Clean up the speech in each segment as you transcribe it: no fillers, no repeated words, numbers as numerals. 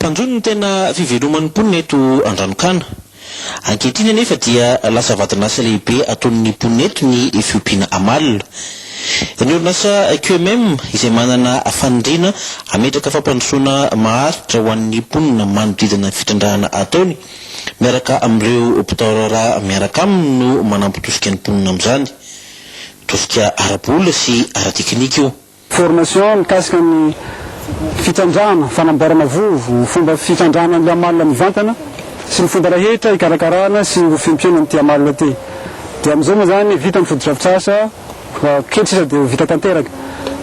Panjony tena fiveloman'ny mponina eto Andranokana. Ankehitriny anefa dia lasa vatanasa lehibe ataon'ny mponina eto ny fiompiana amalina. Ny orinasa QMM izay manana fandriana ametraka fampandrosoana maharitra ho an'ny mponina manodidina fitrandrahana ataony. Miaraka amin'ireo mpitaorara miaraka aminy no manampitosika ny mponina amin'izany. Tosika ara-bola sy ara-teknika io. Formation mikasika ny fitrandrahana, fanamboarana vovo, fomba fitrandrahana ny amalina mivantana sy ny fomba rehetra ikarakarana sy ny fiompiana ny amalina ty. Dia amin'izao moa zany vita ny foto-drafitrasa, ketrisa dia vita tanteraka.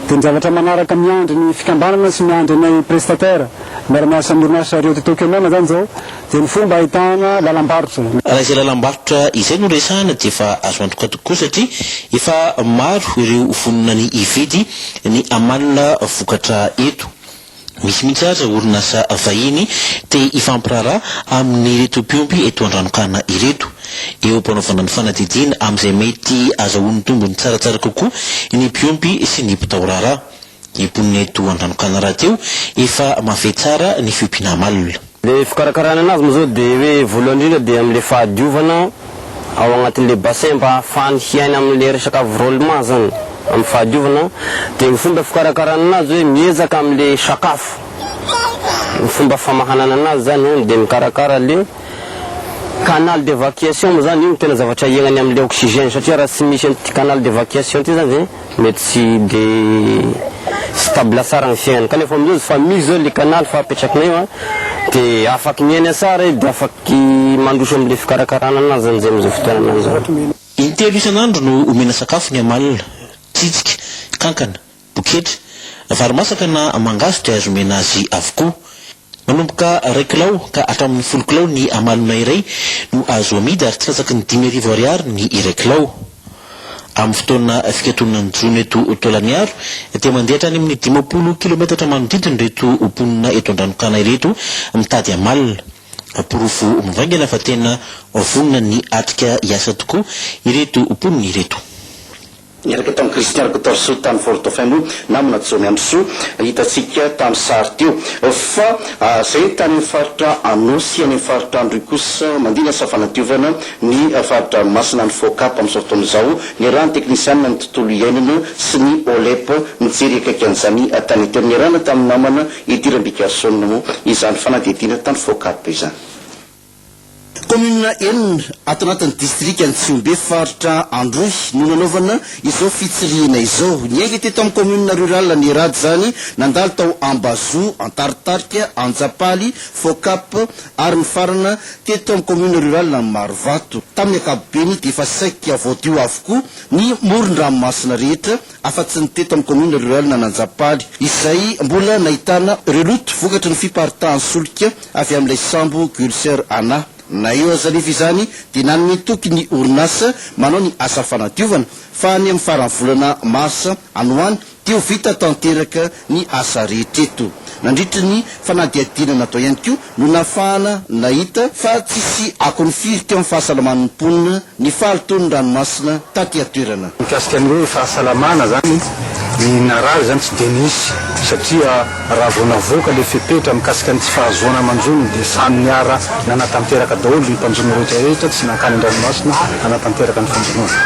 Dia ny zavatra manaraka miandry ny fikambanana sy miandry ny prestataire. Miara-miasa amin'ny orinasa Rio Tinto QMM zany zao, dia ny fomba ahitana lalam-barotra. Raha izay lalam-barotra izay no resahana dia efa azo antoka tokoa satria efa maro ireo vonona ny hividy ny amalina vokatra eto. Misy mihitsy aza orinasa vahiny te hifampiraharaha amin'ny ireto mpiompy eto Andranokana ireto. Eo ampanaovana ny fanadidina amin'izay mety azahoany tombony tsaratsara kokoa ny mpiompy sy ny mpitaorara. Ny mponina eto Andranokana raha teo efa mafy tsara ny fiompiana amalina. Le fikarakarana anazy moa zao dia hoe voalohany indrindra dia amin'le fahadiovana ao agnatin'le bassin mba ahafahany hiaina amin'le resaka environnement zany amin'ny fahadiovana. Dia ny fomba fikarakarana anazy hoe miezaka amin'le sakafo, ny fomba famahanana anazy zany dia mikarakara le canal d'évacuation moa zany io tena zavatra iainany amin'le oxygène satria raha tsy misy an'ity canal d'évacuation ty zany mety tsy de stable tsara ny fiainany. Kanefa amin'izao fa misy zao le canal fa apetrakinay io dia afaky miaina tsara dia afaky mandroso amin'le fikarakarana anazy zany zay amin'izao fotoana anazy. Intelo isan'andro no omena sakafo ny amalina, tsitsika, kankana, boketra, varimasaka na mangaso dia azo omena azy avokoa. Manomboka 2 kilao ka hatramin'ny 10 kilao ny amalina iray no azo amidy ary tsy latsaky ny 5,000 ariary ny 1 kilao. Amin'ny fotoana fikatoana ny jona eto Tolaniaro dia mandeha hatrany amin'ny 50 kilometatra manodidina reto mponina eto Andranokana ireto mitady amalina. Porofo mivaingana fa tena vonona ny atrika hiasa tokoa ireto mponina ireto. Niaraka tamin'ny Christian Kotorso tamin'ny Fort-Dauphin moa namana Jony Androso hitatsika tamin'ny sary teo fa zay tany faritra Anosy any faritra Androy kosa mandina sa fanadiovana ny faritra Masina ny Focap amin'izao fotoan'izao ny rano teknisianina ny tontolo iainana sy ny OLEP mijery akaiky an'izany tany teo ny rano tamin'ny namana Idirambikasona moa izany fanadihadiana tany Focap izany. Commune enina ato anatin'ny district Antsiombe faritra Androy no nanaovana izao fitsirihana izao. Niainga teto amin'ny commune rurale ny rady zany nandalo tao Ambazo, Antaritarika, Anjapaly, Focap ary ny farana teto amin'ny commune rurale ny Marovato. Tamin'ny ankapobeny dia efa saika voadio avokoa ny moron-dranomasina rehetra afa-tsy ny teto amin'ny commune rurale na Anjapaly izay mbola nahitana reloto vokatry ny fiparitahany solika avy amin'ilay sambo Gulser Ana. Na io azalefa izany dia nanome toky ny orinasa manao ny asa fanadiovana fa ny amin'ny farany volana masa anoany dia ho vita tanteraka ny asa rehetra eto. Nandritra ny fanadihadiana natao ihany koa no nafahana nahita fa tsisy akon'ny firy teo amin'ny fahasalaman'ny mponina ny fahalitaon'ny ranomasina taty atoerana. Mikasika ny hoe fahasalamana zany ny narary zany tsy dia nisy satria raha vao navoaka le fepetra mikasika ny tsy fahazoana manjony dia samy niara nanatanteraka daholo ny mpanjono rehetrarehetra tsy nankany an-dranomasina nanatanteraka ny fanjonoana.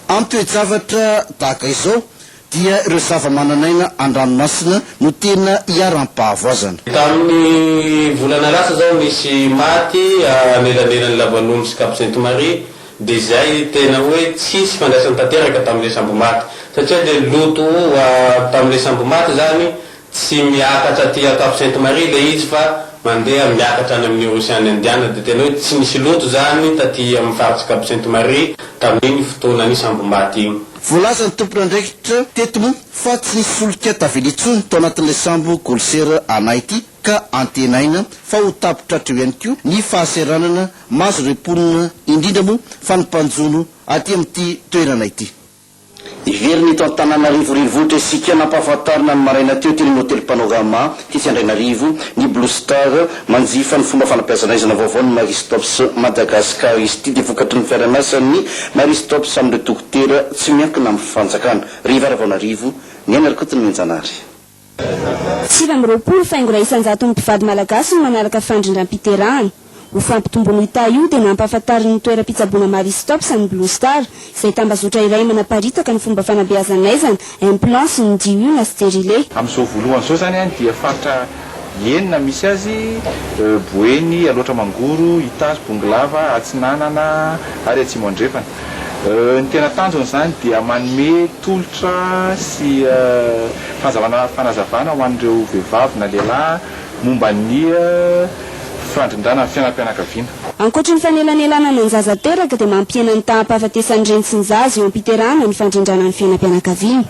Amin'ny toe-javatra tahaka izao dia ireo zava-mananaina an-dranomasina no tena hiaram-pahavoazana. Tamin'ny volana lasa zao misy maty anelanelany Lavalomby sy Cap Sainte-Marie dia zay tena hoe tsisy fandraisany tanteraka tamin'ilay sambo maty satria le loto tamin'ilay sambo maty zany tsy miakatra aty Cap Sainte-Marie le izy fa mandeha miakatra any amin'ny Océan Indien dia tena hoe tsy misy loto zany taty amin'ny faritsy Cap Sainte-Marie tamin'iny fotoana ny sambo maty iny. Voalaza ny tompon'andraikitra teto moa fa tsy nisy solika tavelitsony tao anatin'ilay sambo Gulser Ana ity ka antenaina fa ho tapitra hatreo ihany koa ny fahaseranana maso remponina indrindra moa fa ny mpanjono aty amin'ity toerana ity. Iveriny tao Antananarivo renivohitra isika nampahafantarina ny maraina teo teny ny hôtely Panorama ty Andrainarivo ny Blue Star manjifa ny fomba fanampiasana izana vaovao ny Maristops Madagascar izy ity dia vokatry ny fiara-miasan'ny Maristops amin'ireo dokotera tsy miankina amin'ny fanjakana. Riva Ravanarivo ny anarikotiny Menjanary. Sivy amby roapolo faingo ray isanjato ny mpivady malagasy no manaraka fandrindram-piterahana. Ho fampitombony ita io dia nampahafantariny ny toeram-pitsaboana Maristop sy ny Blue Star izay tambazotra iray manaparitaka ny fomba fanabeazanaizana implant sy ny dio io na stérilé. Amin'izao voalohany izao zany dia faritra enina misy azy Boeny, Aloatra Mangoro, Itasy, Bonglava, Atsinanana ary Atsimo Andrefana. Ny tena tanjony zany dia manome tolotra sy fanazavana ho an'ireo vehivavy na lehilahy momba ny fandrindrana ny fiainam-pianakaviana. Ankoatra ny fanelanelana ny zaza teraka dia mampiena ny taham-pahafatesany reny sy ny zaza eo am-piterahana ny fandrindrana ny fiainam-pianakaviana.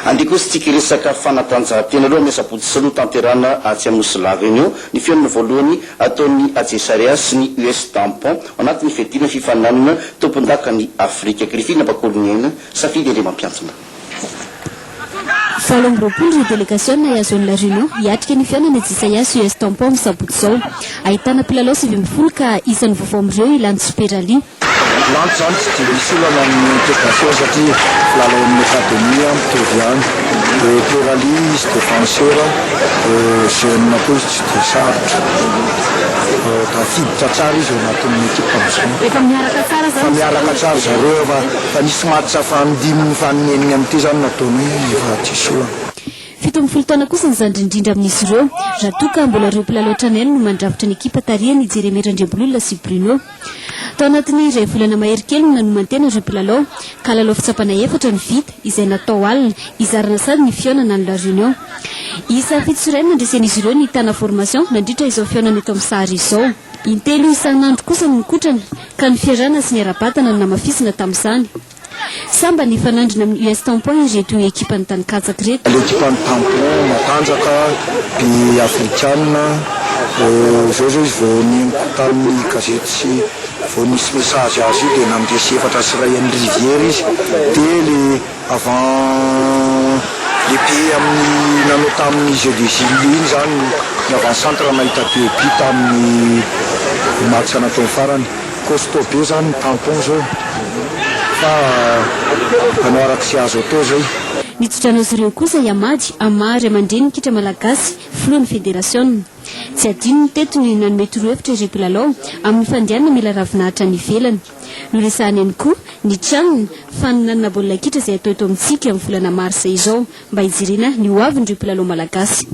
Andia kosa tsika resaka fanatanjahantena aloha misabotsy sy aloha tanterana atsy amin'ny Nosy io ny fiainana voalohany ataon'ny Adjesaria sy ny US Tampon anatin'ny fedina fifananana tompon-daka ny Afrika Grifina Bakoloniana safidy ire mampiantsona. Valo amby roapolo ireo délégation ya zone la Réunion hiatrika ny fiainana Adjesaria sy US Tampon misabotsy zao. Ahitana mpilalao 70 ka isan'ny vaovao amin'ireo Ilandy Super Ali. Lanty zany tsy dia misy olana amin'ny intégration satria filalao amin'ny akademia mitovy ihany. Plurali izy défenseur jeune koa izy tsy dia sarotra. Tafiditra tsara izy ao anatin'ny équipe amin'izao. Efa miaraka tsara zany. Fa miaraka tsara zareo fa nisy match fanodiminy faneniny amin'ity zany nataony efa tsisy olana. 17 taona kosa ny zandrindrindra amin'izy ireo raha toa ka mbola ireo mpilalao traneny no mandravitra ny ekipa tarihany Jeremy Randrembololona sy Bruno. Tao anatin'ny iray volana mahery kely no nanomantena ireo mpilalao ka lalao fitsapana efatra ny vita izay natao alina izarana sady ny fiaonana ny La Réunion. Isa fitsorainy nandresen'izy ireo ny tana formation nandritra izao fiaonana eto amin'ny sary izao. Intelo isan'andro kosa no nikotrana ka ny fiarana sy ny ara-batana no namafisina tamin'izany. Samba ny fanandrina amin'ny US Tampon ireto ekipa ny tany katsaka reto. L'équipe ny Tampon matanjaka ny afrikanina zao izy vao nieniko tamin'ny gazety sy vao nisy message azy io dia namindresy efatra sy ray an'ny Rivière izy dia le avant le pays amin'ny nanao tamin'ny Jeux des Îles iny zany ny avant-centre nahita Théopi tamin'ny match nataony farany costaud be zany ny Tampon zao fa anao araky azo atao zay. Nitsodranozy ireo kosa Yamady Amary amandreny kitra malagasy filohan'ny fédération. Tsy adino ny tetony nanome torohevitra ireo mpilalao amin'ny fandehanana mila ravinahitra ny ivelany. Noresahany ihany koa ny tranony faninanana baolina kitra izay atao eto amintsika amin'ny volana marsa izao mba hijirina ny hoavin'ireo mpilalao malagasy.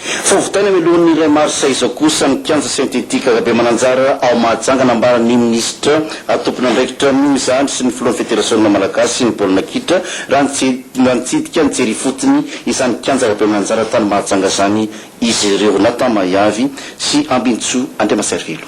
Fovotana milohan'ny iray marsa izao kosa ny kianja sentetika Rabe Mananjara ao Mahajanga nambaran'ny ministra tompony andraikitra mizany sy ny filohan'ny fédération malagasy ny baolina kitra raha nitsidika nijery fotony izany kianja Rabe Mananjara tany Mahajanga zany izy ireo Natamayavy sy Ambintso Andriamaservilo.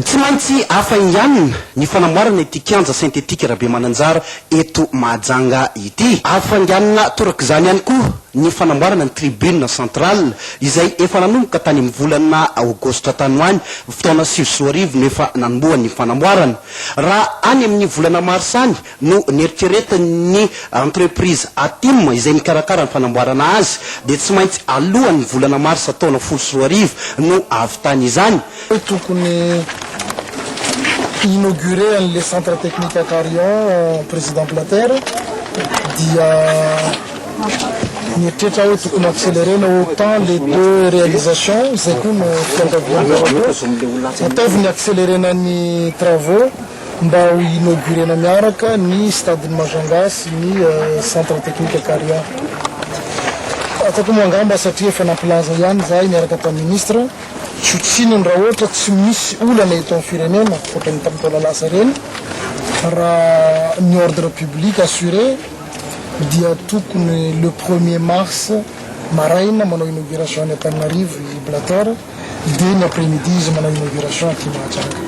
Tsy maintsy hafa ihany ny fanamboarana ity kianja sentetika Rabe Mananjara eto Mahajanga ity. Hafa ihany toraka izany ihany koa ny fanamboarana ny tribune centrale izay efa nanomboka tany amin'ny volana aogositra tany hoany fotoana 7 no efa nanombohany ny fanamboarana. Raha any amin'ny volana marsa any no nieritreretin'ny entreprise Atim izay nikarakara ny fanamboarana azy dia tsy maintsy alohan'ny volana marsa taona 7 no avy tany izany. Tokony inauguré le centre technique à Carillon président Blatter dia nietritra hoe tokony accélérena autant les deux réalisations zay koa no fiankaviana ataovy accélérena ny travaux mba ho inaugurena miaraka ny stade Majanga sy ny centre technique à Carillon. Atako mangamba satria efa nampilaza ihany zay miaraka tamin'ny ministre tsotsinony raha ohatra tsy misy olana eto amin'ny firenena ohatrany tamin'ny taona lasa reny raha ny ordre public assuré dia tokony le 1er mars maraina manao inauguration any Antananarivo i Blatter dia ny après-midi izy manao inauguration aty Mahajanga.